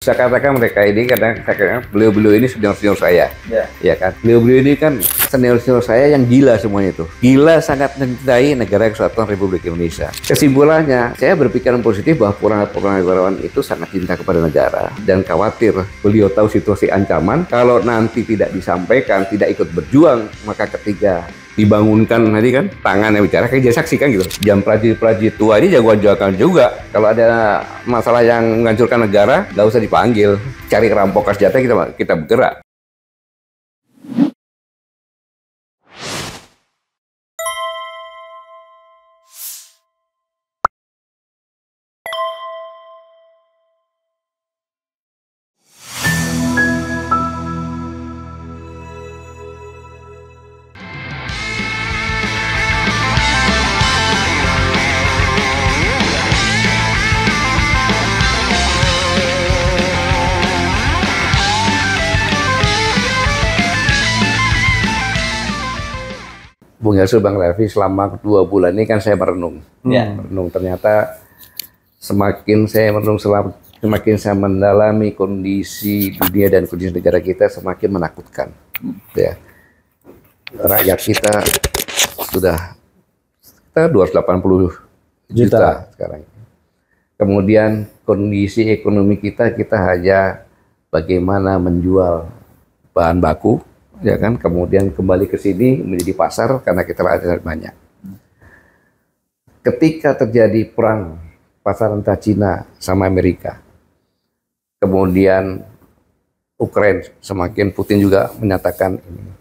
Saya katakan mereka ini kadang saya katakan beliau-beliau ini senior-senior saya. Ya kan. Beliau-beliau ini kan senior-senior saya yang gila semuanya itu. Gila sangat mencintai negara Kesatuan Republik Indonesia. Kesimpulannya, saya berpikiran positif bahwa purnawirawan itu sangat cinta kepada negara dan khawatir beliau tahu situasi ancaman kalau nanti tidak disampaikan, tidak ikut berjuang, maka ketika dibangunkan tadi kan tangannya bicara kayak jadi saksi kan gitu. Jam prajurit tua ini jagoan-jagoan juga. Kalau ada masalah yang menghancurkan negara, nggak usah dipanggil. Cari rampok senjata kita bergerak. Bung Yasir, Bang Refy, selama 2 bulan ini kan saya merenung. Merenung, ternyata semakin saya merenung, semakin saya mendalami kondisi dunia dan kondisi negara kita semakin menakutkan. Ya. Rakyat kita sudah 280 juta sekarang. Kemudian kondisi ekonomi kita hanya bagaimana menjual bahan baku, ya kan, kemudian kembali ke sini menjadi pasar karena kita ada banyak. Ketika terjadi perang pasar antara Cina sama Amerika, kemudian Ukraina, semakin Putin juga menyatakan ini,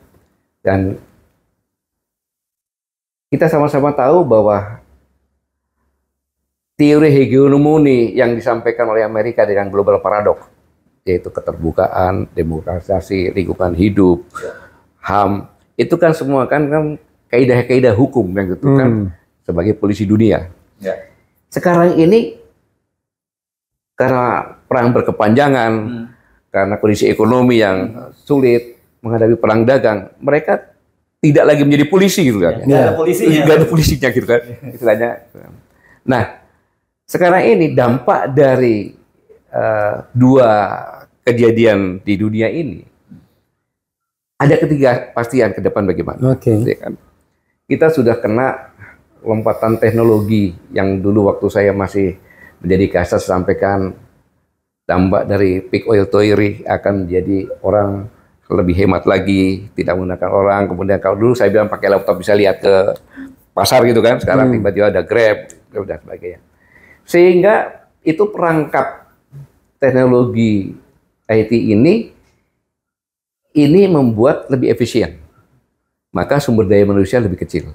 dan kita sama-sama tahu bahwa teori hegemoni yang disampaikan oleh Amerika dengan global paradox, yaitu keterbukaan, demokratisasi, lingkungan hidup, HAM, itu kan semua kan kaidah-kaidah hukum yang ditentukan sebagai polisi dunia. Sekarang ini karena perang berkepanjangan, karena kondisi ekonomi yang sulit menghadapi perang dagang, mereka tidak lagi menjadi polisi gitu kan. Nggak ada polisinya. Nggak ada polisinya gitu kan. Istilahnya. Nah, sekarang ini dampak dari dua kejadian di dunia ini, ada ketidakpastian ke depan bagaimana. Ya kan? Kita sudah kena lompatan teknologi yang dulu waktu saya masih menjadi kasat sampaikan dampak dari peak oil theory akan menjadi orang lebih hemat lagi, tidak menggunakan orang. Kemudian kalau dulu saya bilang pakai laptop bisa lihat ke pasar gitu kan, sekarang tiba-tiba ada Grab dan sebagainya. Sehingga itu perangkap teknologi IT ini membuat lebih efisien, maka sumber daya manusia lebih kecil.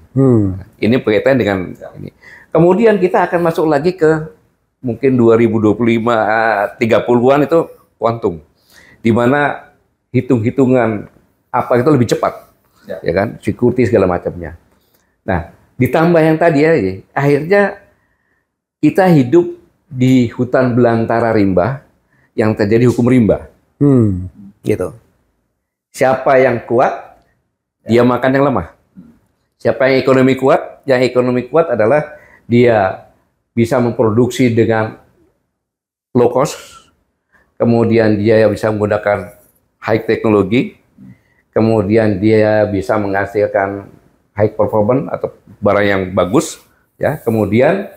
Ini berkaitan dengan ini. Kemudian kita akan masuk lagi ke mungkin 2025, 30-an itu kuantum, di mana hitung-hitungan apa itu lebih cepat, ya kan, security segala macamnya. Nah, ditambah yang tadi ya, akhirnya kita hidup di hutan belantara rimba yang terjadi hukum rimba, gitu. Siapa yang kuat, dia makan yang lemah. Siapa yang ekonomi kuat, adalah dia bisa memproduksi dengan low cost, kemudian dia bisa menggunakan high teknologi, kemudian dia bisa menghasilkan high performance atau barang yang bagus, ya. Kemudian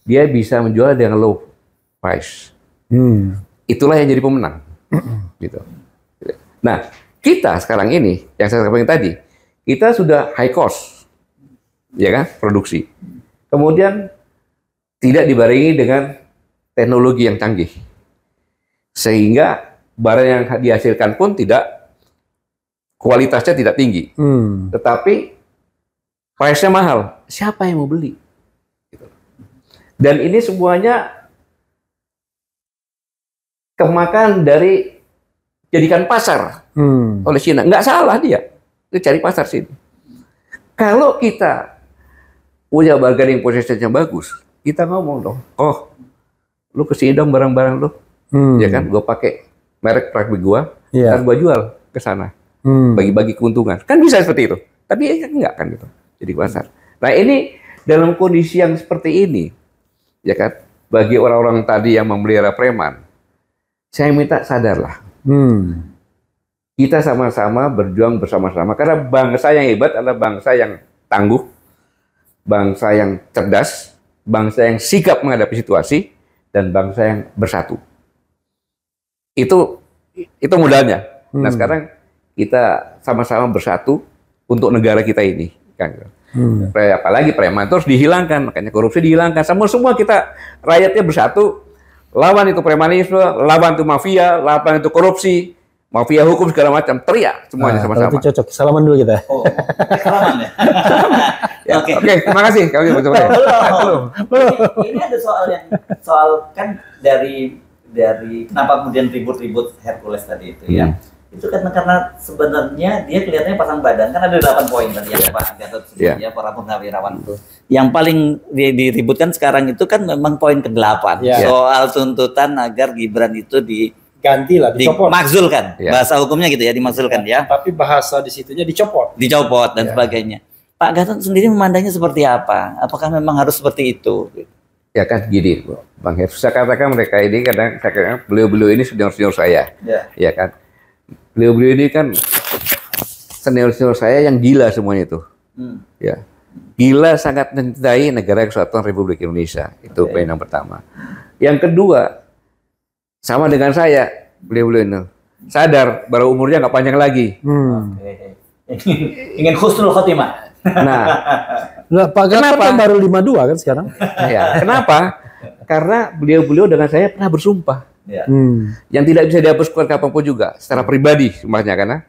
dia bisa menjual dengan low price. Itulah yang jadi pemenang, gitu. Nah, kita sekarang ini yang saya sampaikan tadi, kita sudah high cost, ya kan, produksi. Kemudian tidak dibarengi dengan teknologi yang canggih, sehingga barang yang dihasilkan pun kualitasnya tidak tinggi, tetapi price-nya mahal. Siapa yang mau beli? Dan ini semuanya kemakan dari jadikan pasar oleh Cina. Nggak salah dia cari pasar sini. Kalau kita punya bargaining position-nya bagus, kita ngomong dong, oh, lu kesini dong barang-barang lu, ya kan, gue pakai merek pabrik gua, dan gua jual ke sana, bagi-bagi keuntungan, kan bisa seperti itu. Tapi enggak kan gitu, jadi pasar. Nah ini dalam kondisi yang seperti ini, ya kan, bagi orang-orang tadi yang memelihara preman, Saya minta sadarlah. Kita sama-sama berjuang bersama-sama. Karena bangsa yang hebat adalah bangsa yang tangguh, bangsa yang cerdas, bangsa yang sigap menghadapi situasi, dan bangsa yang bersatu. Itu modalnya. Nah sekarang kita sama-sama bersatu untuk negara kita ini. Kan? Apalagi preman itu harus dihilangkan, makanya korupsi dihilangkan. Semua kita rakyatnya bersatu, lawan itu premanisme, lawan itu mafia, lawan itu korupsi, mafia hukum segala macam, teriak semuanya sama-sama. Itu cocok. Salaman dulu kita. Oh, salaman ya. Oke, terima kasih. Belum. Ini ada soal kan dari kenapa kemudian ribut-ribut Hercules tadi itu ya. Itu karena sebenarnya dia kelihatannya pasang badan, kan ada 8 poin tadi yang Pak Gatot sebut ya, para purnawirawan itu. Yang paling diributkan sekarang itu kan memang poin ke-8 soal tuntutan agar Gibran itu ganti lah, dicopot. Dimakzulkan. Bahasa hukumnya gitu ya, dimakzulkan ya. Tapi bahasa di situnya dicopot. Dicopot dan sebagainya. Pak Gatot sendiri memandangnya seperti apa? Apakah memang harus seperti itu? Ya kan gini, Bang Her, saya katakan mereka ini kadang beliau-beliau ini senior-senior saya. Ya kan. Beliau-beliau ini kan senior-senior saya yang gila semuanya itu. Ya. Gila sangat mencintai negara kesatuan Republik Indonesia. Itu poin yang pertama. Yang kedua, sama dengan saya, beliau-beliau ini sadar bahwa umurnya nggak panjang lagi. Ingin husnul khotimah. Nah, Pak Gatot kan baru 52 kan sekarang. Ya, kenapa? Karena beliau-beliau dengan saya pernah bersumpah. Yang tidak bisa dihapuskan kapanpun juga, secara pribadi sumpahnya, karena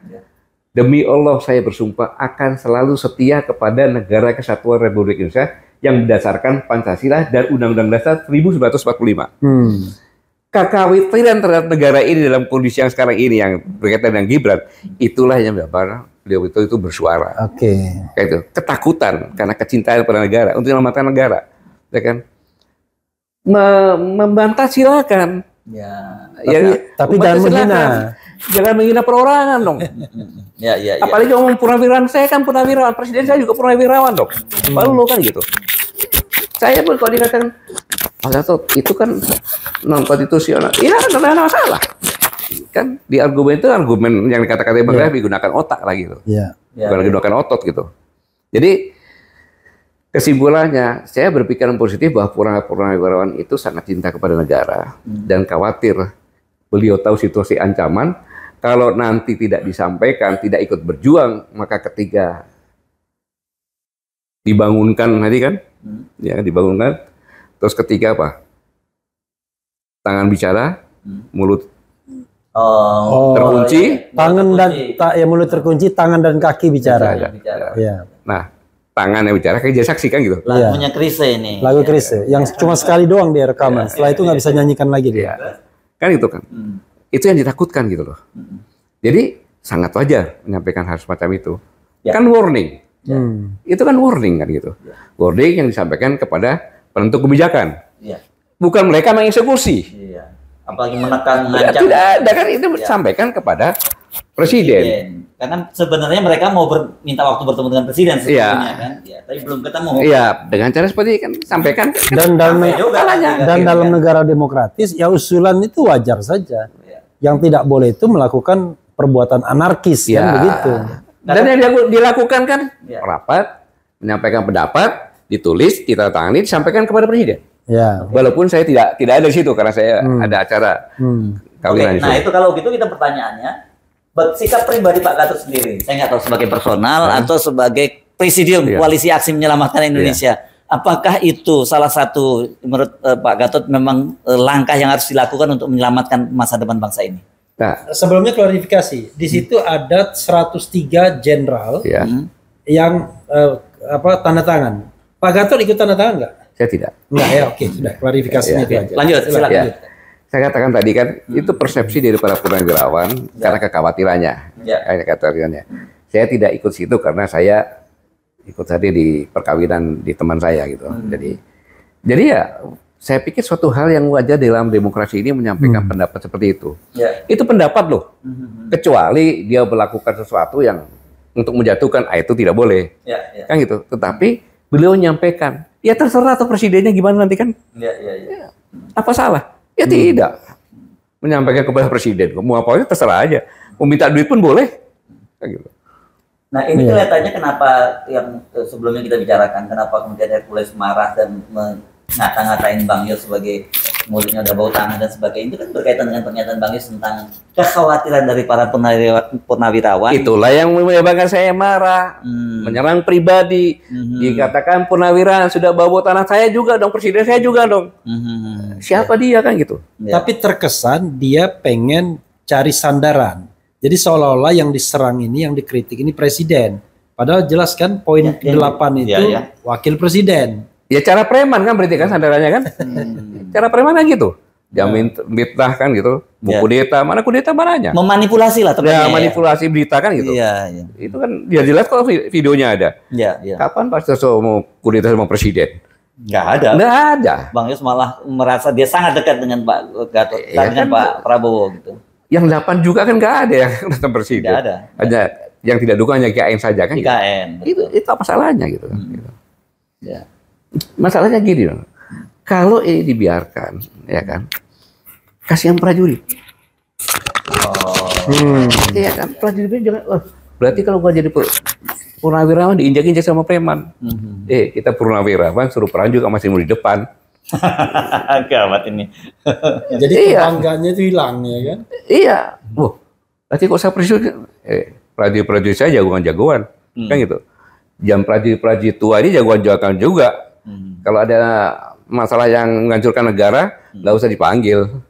demi Allah saya bersumpah akan selalu setia kepada negara kesatuan Republik Indonesia yang berdasarkan Pancasila dan Undang-Undang Dasar 1945. Kekhawatiran terhadap negara ini dalam kondisi yang sekarang ini yang berkaitan dengan Gibran, itulah yang menyebabkan beliau itu bersuara. Kayak itu, ketakutan karena kecintaan pada negara untuk menyelamatkan negara, ya kan? Membantah silakan. Tapi jangan menghina perorangan dong. Apalagi ngomong purnawirawan, saya kan purnawirawan, presiden saya juga purnawirawan dong. Lalu kan gitu. Saya pun kalau dikatakan Pak Gatot itu kan non konstitusional, iya kan ada masalah. Kan di argumen itu argumen yang dikatakan Bang Refli gunakan otak lagi gitu. Bukan lagi gunakan otot gitu. Jadi kesimpulannya, saya berpikiran positif bahwa purnawirawan itu sangat cinta kepada negara dan khawatir beliau tahu situasi ancaman. Kalau nanti tidak disampaikan, tidak ikut berjuang, maka ketika dibangunkan tadi kan, dibangunkan, terus ketika apa? Tangan bicara, mulut terkunci, mulut terkunci, tangan dan kaki bicara. Nah, tangan yang bicara kayak jadi saksi kan gitu. Lagunya Chrisye ini. Lagu Chrisye yang cuma sekali doang dia rekaman. Setelah itu nggak bisa nyanyikan lagi dia. Kan itu kan. Itu yang ditakutkan gitu loh. Jadi sangat wajar menyampaikan hal semacam itu. Kan warning. Itu kan warning kan gitu. Warning yang disampaikan kepada penentu kebijakan. Bukan mereka mengeksekusi. Apalagi menekan, mengancam. Tidak ada kan, itu disampaikan kepada presiden. Karena sebenarnya mereka mau minta waktu bertemu dengan presiden sebetulnya kan. Tapi belum ketemu. Dengan cara seperti kan sampaikan. Dan dalam negara demokratis ya usulan itu wajar saja. Yang tidak boleh itu melakukan perbuatan anarkis kan begitu. Dan yang dilakukan kan rapat, menyampaikan pendapat, ditulis, ditandatangani, disampaikan kepada presiden. Walaupun saya tidak ada di situ karena saya ada acara kawinan. Nah itu kalau gitu kita pertanyaannya, sikap pribadi Pak Gatot sendiri, saya nggak tahu sebagai personal atau sebagai presidium koalisi aksi menyelamatkan Indonesia, apakah itu salah satu menurut Pak Gatot memang langkah yang harus dilakukan untuk menyelamatkan masa depan bangsa ini? Nah, sebelumnya klarifikasi, di situ ada 103 jenderal yang tanda tangan. Pak Gatot ikut tanda tangan nggak? Saya tidak. Enggak ya, oke, sudah klarifikasinya itu aja. Lanjut, silakan. Saya katakan tadi kan itu persepsi dari para purnawirawan karena kekhawatirannya. Saya tidak ikut situ karena saya ikut tadi di perkawinan di teman saya gitu. Jadi ya saya pikir suatu hal yang wajar dalam demokrasi ini menyampaikan pendapat seperti itu. Itu pendapat loh. Kecuali dia melakukan sesuatu yang untuk menjatuhkan, itu tidak boleh. Kan gitu. Tetapi beliau menyampaikan, ya terserah tuh presidennya gimana nanti kan. Apa salah? Ya tidak. menyampaikan kepada presiden. Mau apa aja terserah aja. Mau minta duit pun boleh. Gitu. Nah ini kelihatannya kenapa yang sebelumnya kita bicarakan, kenapa kemudian Hercules marah dan ngata-ngatain Bang Yos sebagai mulutnya udah bau tangan dan sebagainya, itu kan berkaitan dengan pernyataan Bang Yos tentang kekhawatiran dari para purnawirawan. Itulah yang menyebabkan saya marah, menyerang pribadi, dikatakan purnawirawan sudah bau tanah, saya juga dong, presiden saya juga dong. Siapa dia kan gitu. Tapi terkesan dia pengen cari sandaran. Jadi seolah-olah yang diserang ini, yang dikritik ini presiden. Padahal jelas kan poin 8 itu wakil presiden. Ya cara preman kan berarti kan sandarannya kan. Cara preman kan gitu. Jamin fitnah kan gitu. Kudeta, mana kudeta mananya? Memanipulasi lah ya, manipulasi berita kan gitu. Iya. Itu kan dia jelas kalau videonya ada. Iya. Kapan Pak Soso mau kudeta sama presiden? Nggak ada. Bang Yos malah merasa dia sangat dekat dengan Pak Gatot, dengan Pak Prabowo gitu. Yang 8 juga kan nggak ada yang datang presiden. Nggak ada. Hanya yang tidak dukung hanya IKN saja kan. IKN. Gitu. Itu apa salahnya gitu kan. Gitu. Ya. Masalahnya gini dong. Kalau ini dibiarkan, ya kan, kasihan prajurit. Iya kan, prajurit jangan. Berarti kalau gua jadi purnawirawan diinjak-injak sama preman. Kita purnawirawan suruh perang juga masih mau di depan. Gawat ini. Jadi kebanggaannya itu hilang ya kan? Iya. Berarti kok saya prajurit saya jagoan-jagoan, kan gitu. Jam prajurit tua ini jagoan-jagoan juga. Kalau ada masalah yang menghancurkan negara, nggak usah dipanggil.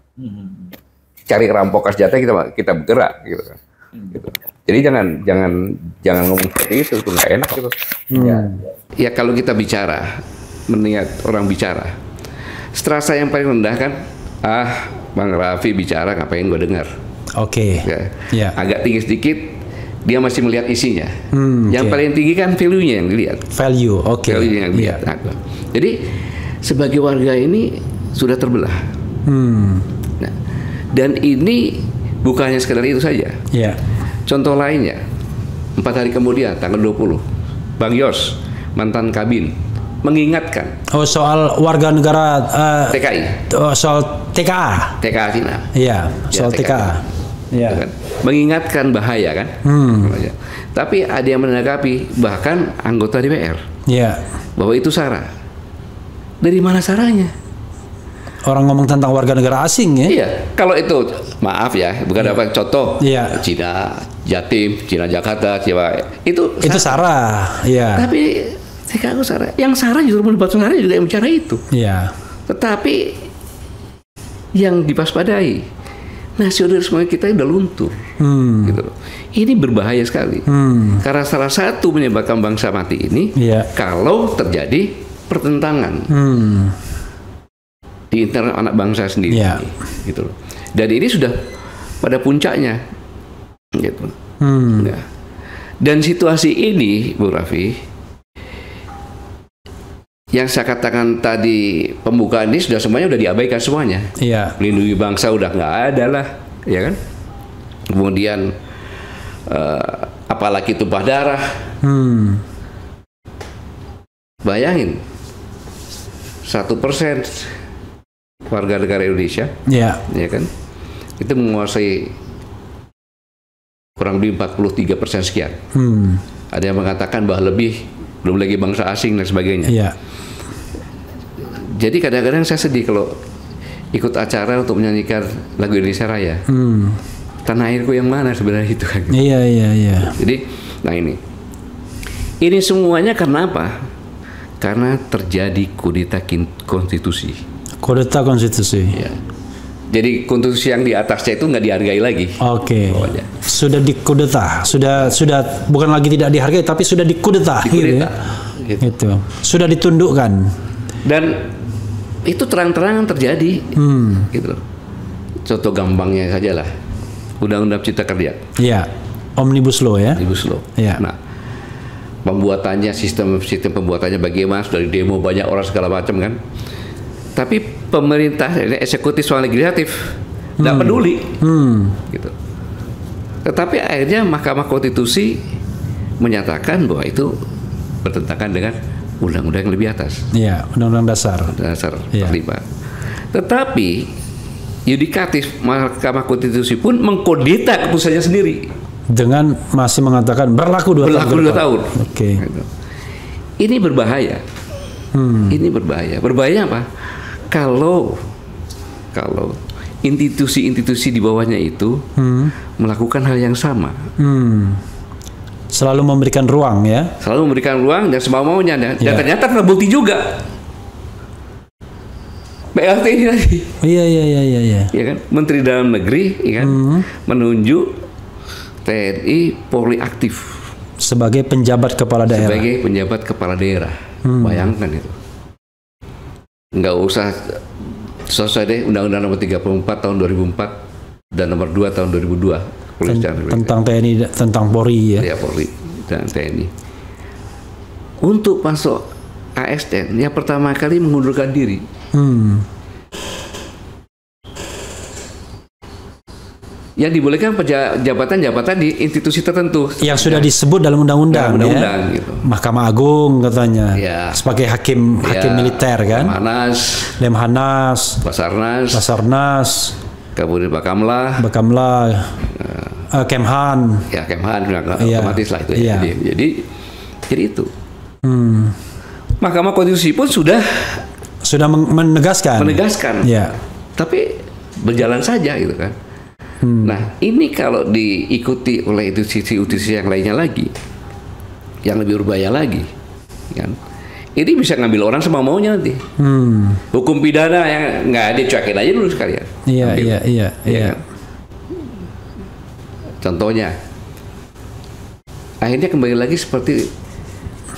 Cari rampok senjata kita bergerak gitu kan. Gitu. Jadi jangan ngomong seperti itu nggak enak gitu. Ya kalau kita bicara, meniat orang bicara, strasa yang paling rendah kan, Bang Raffi bicara ngapain gue dengar. Oke. Ya. Agak tinggi sedikit, dia masih melihat isinya. Yang paling tinggi kan value-nya yang dilihat. Value, oke. Value yang dilihat. Jadi sebagai warga ini sudah terbelah. Nah, dan ini bukannya sekedar itu saja. Contoh lainnya, 4 hari kemudian, tanggal 20, Bang Yos, mantan Kabin, mengingatkan. Soal warga negara TKI. Soal TKA. TKA Cina. Iya, soal TKA. Iya. Kan? Mengingatkan bahaya kan. Tapi ada yang menanggapi, bahkan anggota DPR. Bahwa itu SARA. Dari mana SARAnya? Orang ngomong tentang warga negara asing ya? Iya. Kalau itu, maaf ya, bukan apa contoh. Cina Jatim, Cina Jakarta, itu SARA. Iya. Tapi TKA SARA. Yang SARA justru melibatkan SARA juga yang bicara itu. Tetapi yang dipaspadai, nasionalisme kita udah luntur. Gitu. Ini berbahaya sekali. Karena salah satu menyebabkan bangsa mati ini, kalau terjadi pertentangan di internal anak bangsa sendiri. Gitu loh. Dan ini sudah pada puncaknya. Gitu. Dan situasi ini, Bu Raffi, yang saya katakan tadi pembukaan ini semuanya sudah diabaikan semuanya. Melindungi bangsa udah nggak ada lah, ya kan? Kemudian apalagi tumpah darah. Bayangin 1% warga negara Indonesia, ya kan? Itu menguasai kurang lebih 43% sekian. Ada yang mengatakan bahwa lebih, belum lagi bangsa asing dan sebagainya. Jadi kadang-kadang saya sedih kalau ikut acara untuk menyanyikan lagu Indonesia Raya. Tanah airku yang mana sebenarnya itu kan? Iya. Jadi, nah ini semuanya karena apa? Karena terjadi kudeta konstitusi. Kudeta konstitusi. Ya. Jadi konstitusi yang di atasnya itu nggak dihargai lagi. Sudah dikudeta, sudah bukan lagi tidak dihargai, tapi sudah dikudeta. Gitu. Sudah ditundukkan. Dan itu terang-terangan terjadi. Gitu loh. Contoh gampangnya saja lah, Undang-Undang Cipta Kerja. Omnibus Law ya. Omnibus Law. Nah, pembuatannya, sistem pembuatannya bagaimana, dari demo banyak orang segala macam kan. Tapi pemerintah, ini eksekutif soal legislatif, nggak peduli. Gitu. Tetapi akhirnya Mahkamah Konstitusi menyatakan bahwa itu bertentangan dengan undang-undang yang lebih atas. Undang-undang dasar. Dasar 45. Tetapi yudikatif Mahkamah Konstitusi pun mengkodeta keputusannya sendiri dengan masih mengatakan berlaku 2 tahun. Oke. Gitu. Ini berbahaya. Ini berbahaya. Berbahaya apa? Kalau institusi-institusi di bawahnya itu melakukan hal yang sama. Selalu memberikan ruang ya. Selalu memberikan ruang dan semau-maunya dan ternyata terbukti juga. PLT ini tadi. Iya. Ya kan? Menteri Dalam Negeri ya kan? Menunjuk TNI Polri aktif sebagai penjabat kepala daerah. Sebagai penjabat kepala daerah. Bayangkan itu. Nggak usah selesai deh Undang-Undang Nomor 34 tahun 2004 dan Nomor 2 tahun 2002 tentang TNI, tentang Polri ya. Ya, Polri dan TNI. Untuk masuk ASN, yang pertama kali mengundurkan diri. Yang dibolehkan jabatan-jabatan di institusi tertentu yang sudah disebut dalam undang-undang ya. Gitu. Mahkamah Agung katanya sebagai hakim militer kan, Lemhanas, Basarnas, kemudian Bakamla, Kemhan otomatis lah itu ya. Jadi itu Mahkamah Konstitusi pun sudah menegaskan ya. Tapi berjalan saja gitu kan. Nah, ini kalau diikuti oleh institusi yang lainnya lagi, yang lebih berbahaya lagi, kan? Ini bisa ngambil orang semau-maunya nanti. Hukum pidana yang nggak ada, cuekin aja dulu sekalian. Iya. Kan? Contohnya, akhirnya kembali lagi seperti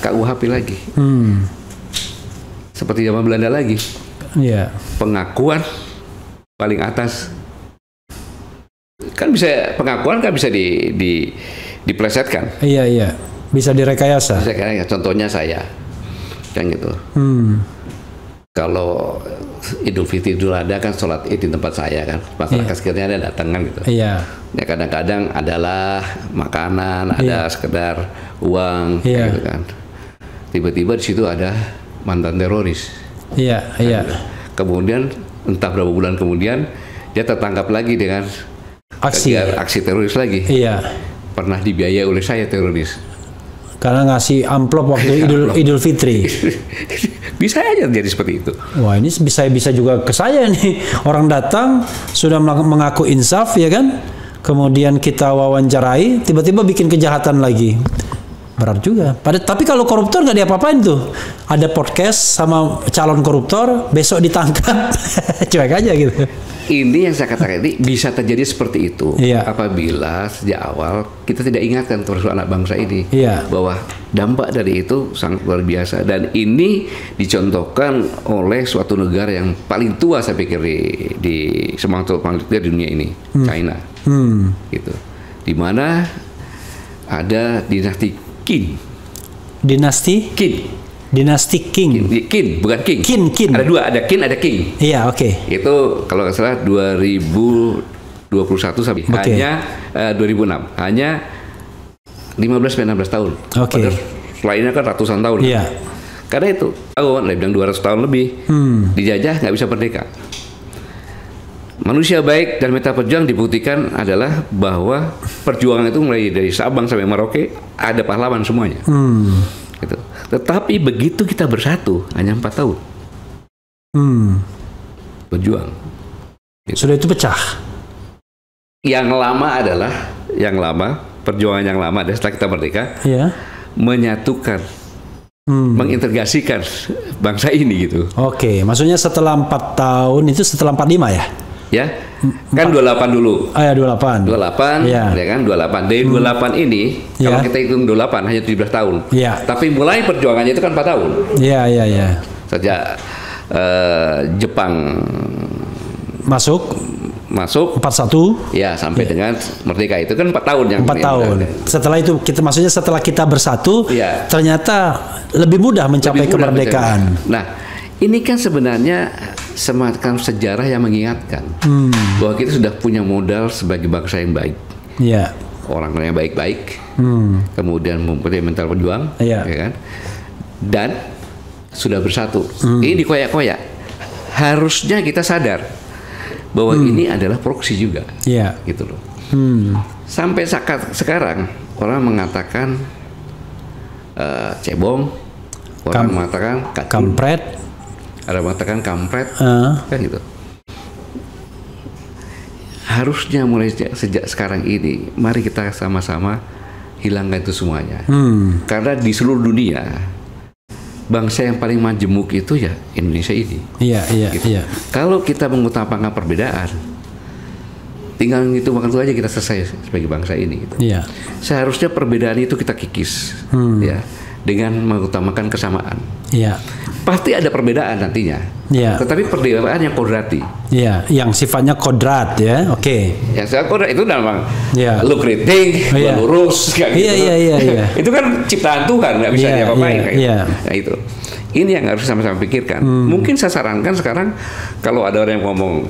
KUHP lagi, seperti zaman Belanda lagi. Pengakuan paling atas. Kan bisa pengakuan kan bisa diplesetkan. Iya. Bisa direkayasa. Contohnya saya kan gitu. Kalau Idul Fitri Idul Adha kan sholat Id di tempat saya kan. Masyarakat sekitarnya ada datang kan gitu. Iya. Ya kadang-kadang adalah makanan, ada sekedar uang gitu kan. Tiba-tiba di situ ada mantan teroris. Iya. Kemudian entah berapa bulan kemudian dia tertangkap lagi dengan aksi teroris lagi. Iya. Pernah dibiayai oleh saya teroris. Karena ngasih amplop waktu Idul Fitri. Bisa aja jadi seperti itu. Wah, ini bisa juga ke saya nih. Orang datang sudah mengaku insaf ya kan. Kemudian kita wawancarai, tiba-tiba bikin kejahatan lagi. Berat juga. Tapi kalau koruptor nggak diapa-apain tuh. Ada podcast sama calon koruptor, besok ditangkap. Cuek aja gitu. Ini yang saya katakan ini bisa terjadi seperti itu apabila sejak awal kita tidak ingatkan terus anak bangsa ini bahwa dampak dari itu sangat luar biasa, dan ini dicontohkan oleh suatu negara yang paling tua saya pikir di semangat paling tua di dunia ini, China, gitu, di mana ada dinasti Qin. Dinasti Qin, bukan King. Qin. Ada dua, ada Qin, ada King. Iya, oke. Itu kalau nggak salah 2021 sampai hanya 2006, hanya 15-16 tahun. Oke. Lainnya kan ratusan tahun. Iya. Karena itu, bilang 200 tahun lebih dijajah nggak bisa merdeka. Manusia baik dan meta perjuang dibuktikan adalah bahwa perjuangan itu mulai dari Sabang sampai Merauke ada pahlawan semuanya. Gitu. Tetapi begitu kita bersatu hanya 4 tahun berjuang. Gitu. Sudah itu pecah. Yang lama perjuangan yang lama setelah kita merdeka, menyatukan, mengintegrasikan bangsa ini gitu. Oke, maksudnya setelah 4 tahun itu setelah 45 ya? Ya, kan 28 dulu. 28. 28, ya kan 28. Dari 28 ini, kalau kita hitung 28 hanya 17 tahun. Tapi mulai perjuangannya itu kan 4 tahun. Iya. Sejak Jepang masuk 41 sampai dengan merdeka itu kan 4 tahun 4 tahun. Setelah itu maksudnya setelah kita bersatu ternyata lebih mudah mencapai kemerdekaan. Nah, ini kan sebenarnya semacam sejarah yang mengingatkan bahwa kita sudah punya modal sebagai bangsa yang baik. Orang yang baik-baik, kemudian mempunyai mental pejuang, ya kan? Dan sudah bersatu. Ini dikoyak-koyak. Harusnya kita sadar bahwa ini adalah proksi juga, gitu loh. Sampai sekarang orang mengatakan cebong, orang mengatakan kampret, ada mengatakan kampret, kan gitu. Harusnya mulai sejak sekarang ini, mari kita sama-sama hilangkan itu semuanya. Karena di seluruh dunia, bangsa yang paling majemuk itu ya Indonesia ini. Gitu. Kalau kita mengutamakan perbedaan, tinggal itu waktu aja kita selesai sebagai bangsa ini. Gitu. Seharusnya perbedaan itu kita kikis, ya, dengan mengutamakan kesamaan. Pasti ada perbedaan nantinya. Tetapi perbedaan yang kodrati. Yang sifatnya kodrat ya. Yang saya kodrat itu memang lu kritik, lu lurus kayak gitu. Itu kan ciptaan Tuhan, nggak bisa diapa-apain. Nah itu. Ini yang harus sama-sama pikirkan. Mungkin saya sarankan sekarang kalau ada orang yang ngomong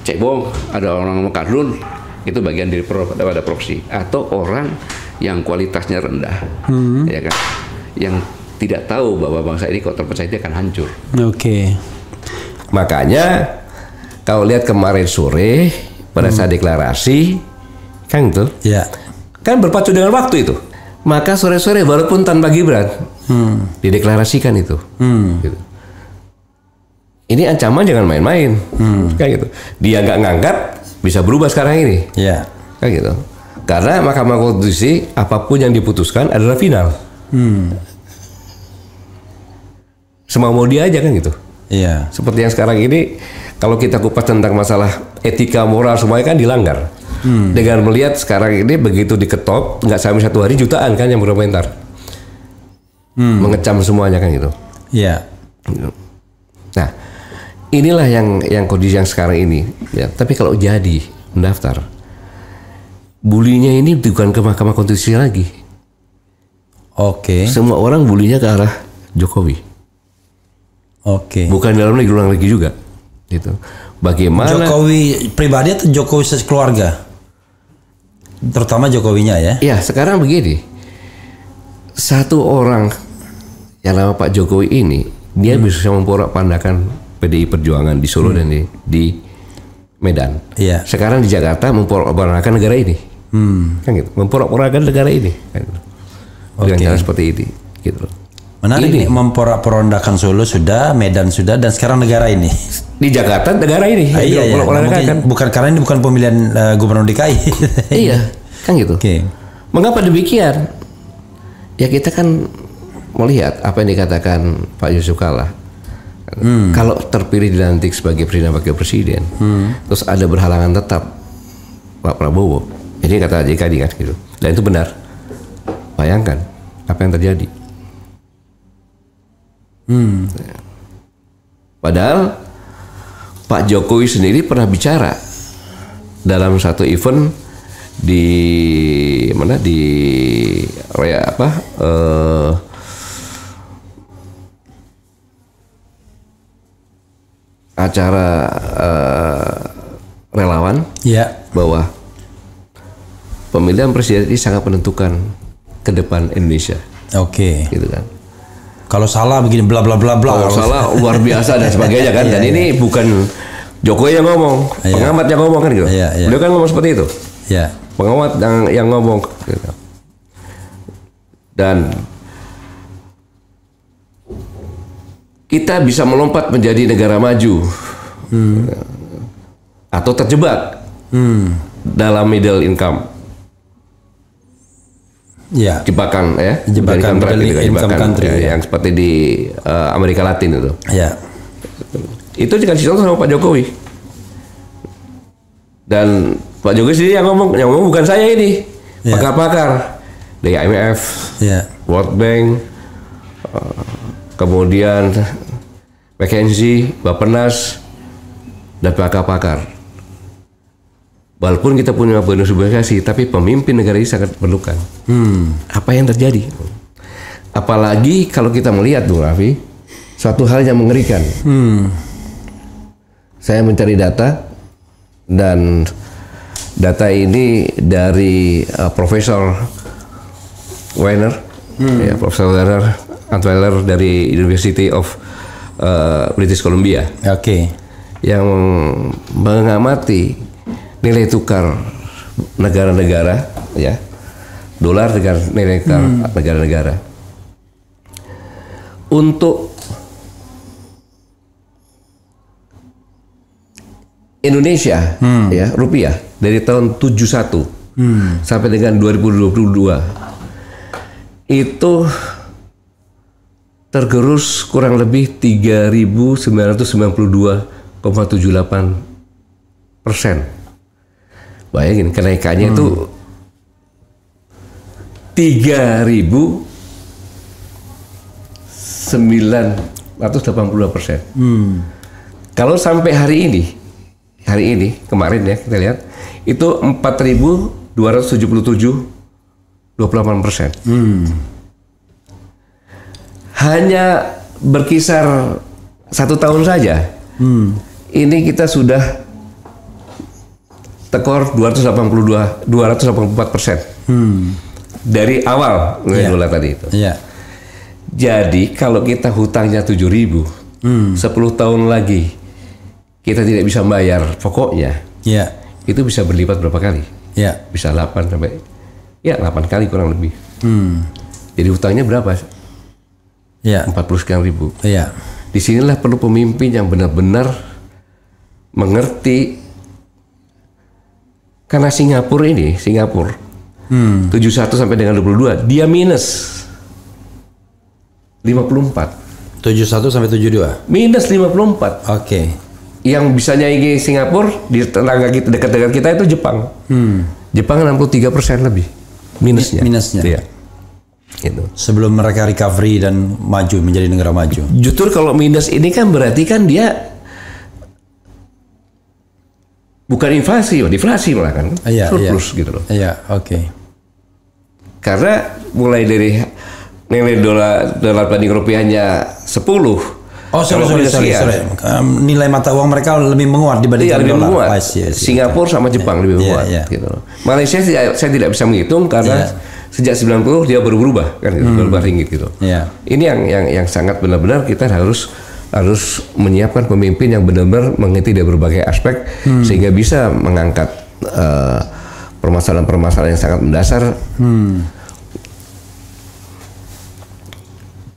cebong, ada orang ngomong kardun, itu bagian daripada proksi, atau orang yang kualitasnya rendah, ya kan, yang tidak tahu bahwa bangsa ini kalau terpecah itu akan hancur. Makanya kalau lihat kemarin sore pada saat deklarasi, kan itu, kan berpacu dengan waktu itu. Maka sore-sore walaupun tanpa Gibran, dideklarasikan itu. Gitu. Ini ancaman jangan main-main, kan gitu. Dia nggak ngangkat, bisa berubah sekarang ini, kan gitu. Karena Mahkamah Konstitusi apapun yang diputuskan adalah final. Semau dia aja kan gitu. Seperti yang sekarang ini, kalau kita kupas tentang masalah etika moral semuanya kan dilanggar. Dengan melihat sekarang ini begitu diketok, nggak sampai 1 hari jutaan kan yang berkomentar, mengecam semuanya kan gitu. Nah, inilah yang kondisi yang sekarang ini. Ya, tapi kalau jadi mendaftar, bulinya ini bukan ke Mahkamah Konstitusi lagi. Semua orang bulinya ke arah Jokowi. Bukan dalam negeri, luar negeri juga. Gitu. Bagaimana Jokowi pribadi atau Jokowi sekeluarga? Terutama Jokowinya ya. Ya, sekarang begini. Satu orang yang nama Pak Jokowi ini, dia bisa memporak-pandakan PDI Perjuangan di Solo dan di Medan. Sekarang di Jakarta memporak-pandakan negara ini. Kan gitu. Memporak-pandakan negara ini. Kan gitu. Dengan cara seperti ini, gitu. Menarik nih, memporak-porandakan Solo sudah, Medan sudah, dan sekarang negara ini. Di Jakarta negara ini. Mungkin bukan karena ini bukan pemilihan gubernur DKI. Kan gitu. Mengapa demikian? Ya kita kan melihat apa yang dikatakan Pak Yusuf Kalla. Kalau terpilih dilantik sebagai Presiden Wakil Presiden, terus ada berhalangan tetap Pak Prabowo. Ini kata JK kan gitu. Dan itu benar. Bayangkan apa yang terjadi. Padahal Pak Jokowi sendiri pernah bicara dalam satu event di mana di acara relawan bahwa pemilihan presiden ini sangat menentukan ke depan Indonesia. Gitu kan. Kalau salah begini bla bla bla bla. Kalau salah luar biasa dan sebagainya kan. Dan ini bukan Jokowi yang ngomong, pengamat yang ngomong kan gitu. Beliau kan ngomong seperti itu. Pengamat yang ngomong. Gitu. Dan kita bisa melompat menjadi negara maju atau terjebak dalam middle income. Jebakan country, yang seperti di Amerika Latin itu. Itu dikasih contoh sama Pak Jokowi. Dan Pak Jokowi sendiri yang ngomong bukan saya ini, pakar-pakar dari IMF, World Bank, kemudian McKinsey, Bappenas, dan pakar-pakar. Walaupun kita punya bonus obligasi, tapi pemimpin negara ini sangat perlukan. Apa yang terjadi? Apalagi kalau kita melihat, Bung Raffi, suatu hal yang mengerikan. Saya mencari data, dan data ini dari Profesor Weiner, Profesor Weiner dari University of British Columbia. yang mengamati nilai tukar negara-negara, ya, dolar dengan nilai tukar negara-negara. Untuk Indonesia, ya, rupiah dari tahun 71 sampai dengan 2022 itu tergerus kurang lebih 3.992,78%. Bayangin kenaikannya itu 3.982%. Kalau sampai hari ini kemarin ya kita lihat itu 4.277,28%. Hanya berkisar 1 tahun saja. Ini kita sudah tekor 284% dari awal dolar tadi itu. Jadi kalau kita hutangnya 7.000, 10 tahun lagi kita tidak bisa bayar pokoknya, itu bisa berlipat berapa kali? Bisa 8 sampai 8 kali kurang lebih. Jadi hutangnya berapa? 40 sekian ribu. Disinilah perlu pemimpin yang benar-benar mengerti. Karena Singapura 71 sampai dengan 22 dia minus 54. 71 sampai 72. Minus 54. Oke. Yang bisa nyaingi Singapura di tetangga kita, dekat-dekat kita itu Jepang. Jepang 63% lebih minusnya. Iya. Gitu. Sebelum mereka recovery dan maju menjadi negara maju. Justru kalau minus ini kan berarti kan dia bukan inflasi, deflasi malah kan, surplus gitu loh. Karena mulai dari nilai dolar banding rupiahnya 10. Sorry. Nilai mata uang mereka lebih menguat dibandingkan lebih dolar. menguat. Singapura sama Jepang lebih menguat. Gitu loh. Malaysia saya tidak bisa menghitung karena sejak 90 dia baru berubah kan, berubah ringgit gitu. Ini yang sangat benar-benar kita harus menyiapkan pemimpin yang benar-benar mengerti dari berbagai aspek sehingga bisa mengangkat permasalahan-permasalahan yang sangat mendasar.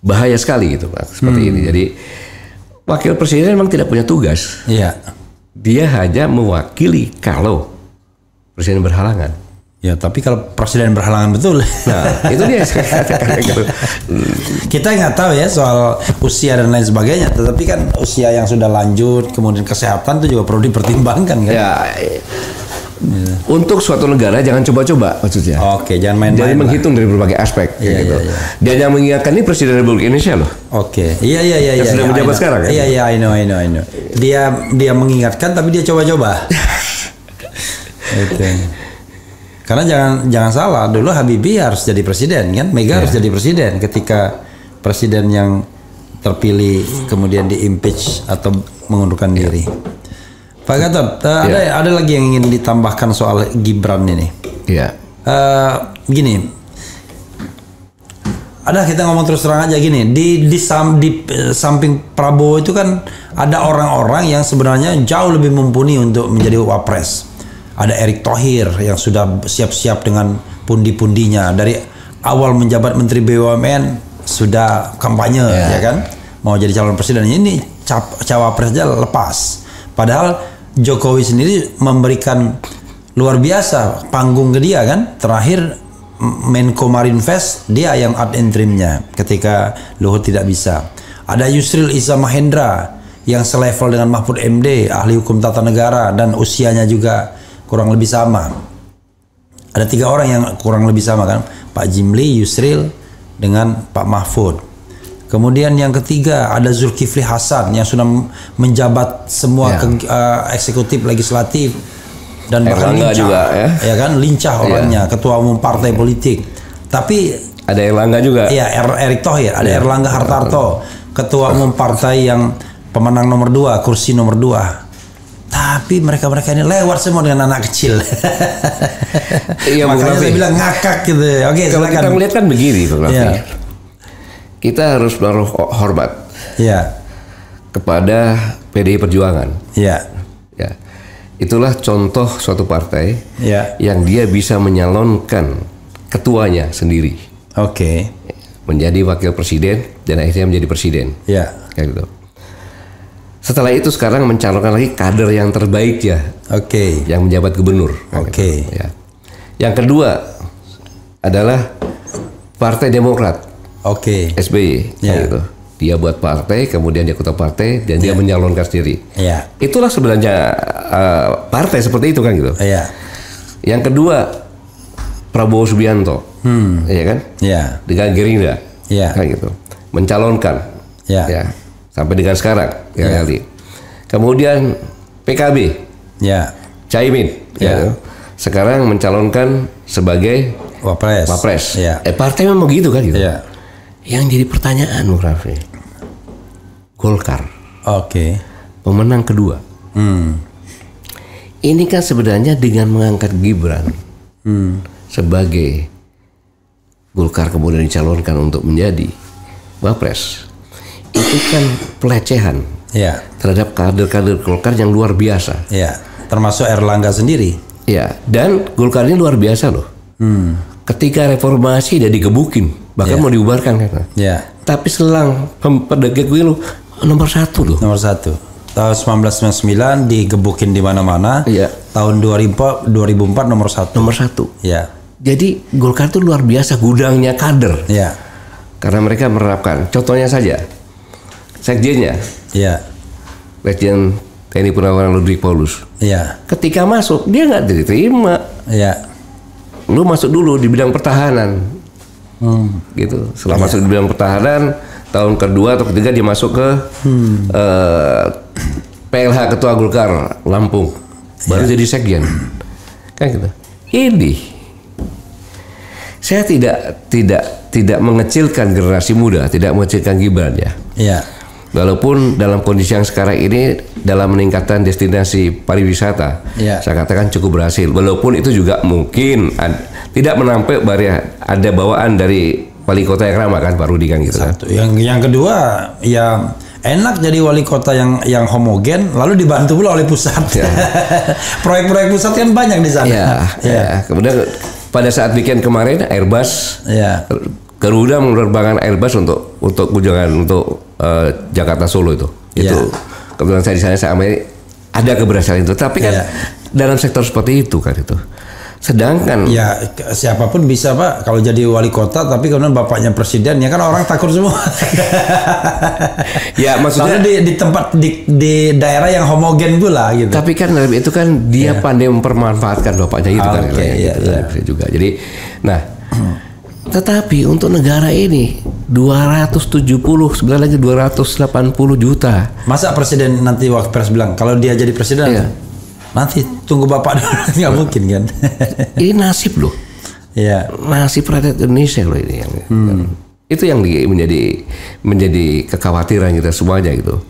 Bahaya sekali gitu Pak, seperti ini. Jadi wakil presiden memang tidak punya tugas. Dia hanya mewakili kalau presiden berhalangan. Tapi kalau presiden berhalangan betul. Nah, itu dia. Kita nggak tahu ya soal usia dan lain sebagainya. Tetapi kan usia yang sudah lanjut, kemudian kesehatan itu juga perlu dipertimbangkan kan. Untuk suatu negara jangan coba-coba maksudnya. Oke, jangan main-main. Jadi menghitung dari berbagai aspek. Gitu. Dan yang mengingatkan ini Presiden Republik Indonesia loh. Oke. Yang sudah menjabat sekarang kan. I know. Dia mengingatkan tapi dia coba-coba. Karena jangan salah, dulu Habibie harus jadi presiden kan, Mega harus jadi presiden ketika presiden yang terpilih kemudian di-impeach atau mengundurkan diri. Pak Gatot, ada lagi yang ingin ditambahkan soal Gibran ini. Gini, kita ngomong terus terang aja gini, di samping Prabowo itu kan ada orang-orang yang sebenarnya jauh lebih mumpuni untuk menjadi wapres. Ada Erick Thohir yang sudah siap-siap dengan pundi-pundinya dari awal menjabat Menteri BUMN sudah kampanye ya kan, mau jadi calon presiden. Ini cawapres aja lepas. Padahal Jokowi sendiri memberikan luar biasa panggung ke dia kan. Terakhir Menko Marinvest dia yang ad interimnya ketika Luhut tidak bisa. Ada Yusril Iza Mahendra yang selevel dengan Mahfud MD, ahli hukum tata negara dan usianya juga kurang lebih sama. Ada 3 orang yang kurang lebih sama kan, Pak Jimli, Yusril dengan Pak Mahfud. Kemudian yang ketiga ada Zulkifli Hasan yang sudah menjabat semua eksekutif, legislatif dan bahkan lincah juga, ya kan, lincah orangnya, ketua umum partai politik. Tapi ada Erlangga juga. Erick Thohir, ada Erlangga Hartarto, ketua umum partai yang pemenang nomor 2, kursi nomor 2. Tapi mereka ini lewat semua dengan anak kecil. Makanya saya bilang ngakak gitu. Oke, kalau kita melihat kan begini, Bang Raffi. Kita harus menaruh hormat. kepada PDI Perjuangan. Ya. Ya. Itulah contoh suatu partai Ya. yang dia bisa menyalonkan ketuanya sendiri. Oke. Menjadi wakil presiden dan akhirnya menjadi presiden. Ya. Kayak gitu. Setelah itu sekarang mencalonkan lagi kader yang terbaik ya. Oke. Yang menjabat gubernur. Oke. Gitu. Ya. Yang kedua adalah Partai Demokrat. Oke. SBY. Ya. Gitu. Dia buat partai, kemudian dia ketua partai dan dia menyalonkan sendiri. Ya. Itulah sebenarnya partai seperti itu kan gitu. Ya. Yang kedua Prabowo Subianto, ya kan? Ya. Dengan Gerindra, Ya. kan gitu, mencalonkan, Ya. sampai dengan sekarang, Ya. kali. Kemudian PKB, Ya. Caimin, Ya. ya. Sekarang mencalonkan sebagai Wapres. Ya. Partai memang begitu kan gitu. Ya. Yang jadi pertanyaan, Bung Raffi, Golkar, Oke. pemenang kedua. Ini kan sebenarnya dengan mengangkat Gibran sebagai Golkar kemudian dicalonkan untuk menjadi Wapres, itu kan pelecehan Ya. terhadap kader-kader Golkar yang luar biasa. Ya. Termasuk Erlangga sendiri. Ya, dan Golkar ini luar biasa loh. Ketika reformasi dia digebukin, bahkan mau dibubarkan kan. Ya. Tapi selang pendekik pemilu nomor 1 loh. Nomor 1. Tahun 1999 digebukin di mana-mana. Iya. Tahun 2004 nomor 1. Nomor 1. Ya. Jadi Golkar itu luar biasa gudangnya kader. Ya. Karena mereka menerapkan. Contohnya saja, sekjennya, Ya. Sekjen TNI Purnawirawan Ludwig Paulus. Ya. Ketika masuk dia nggak diterima. Ya. Lu masuk dulu di bidang pertahanan. Gitu. Setelah masuk di bidang pertahanan, tahun kedua atau ketiga dia masuk ke PLH Ketua Golkar Lampung, baru jadi sekjen, kan gitu. Ini saya tidak mengecilkan generasi muda, tidak mengecilkan Gibran ya. Ya. Walaupun dalam kondisi yang sekarang ini dalam meningkatkan destinasi pariwisata, Ya. saya katakan cukup berhasil. Walaupun itu juga mungkin tidak menampik ada bawaan dari wali kota yang ramah kan Pak Rudi kan gitu kan. Satu. Yang kedua, ya enak jadi wali kota yang homogen, lalu dibantu pula oleh pusat. Ya. Proyek-proyek pusat kan banyak di sana. Ya. Kemudian pada saat weekend kemarin Airbus, Ya. Garuda menerbangkan Airbus untuk kunjungan untuk Jakarta Solo itu. Itu kebetulan saya di sana, saya ambil ada keberhasilan itu. Tapi kan dalam sektor seperti itu kan itu. Sedangkan Ya siapapun bisa Pak kalau jadi wali kota, tapi kemudian bapaknya presiden, ya kan orang takut semua. ya maksudnya di tempat di daerah yang homogen pula gitu. tapi kan dalam itu kan dia pandai mempermanfaatkan bapaknya itu kan. Bisa juga. Jadi nah tetapi untuk negara ini 270 sebentar lagi 280 juta. Masa presiden nanti waktu pers bilang kalau dia jadi presiden nanti tunggu bapak dulu, nggak mungkin kan? Ini nasib loh. Ya. Nasib rakyat Indonesia loh ini yang itu yang menjadi kekhawatiran kita semuanya gitu.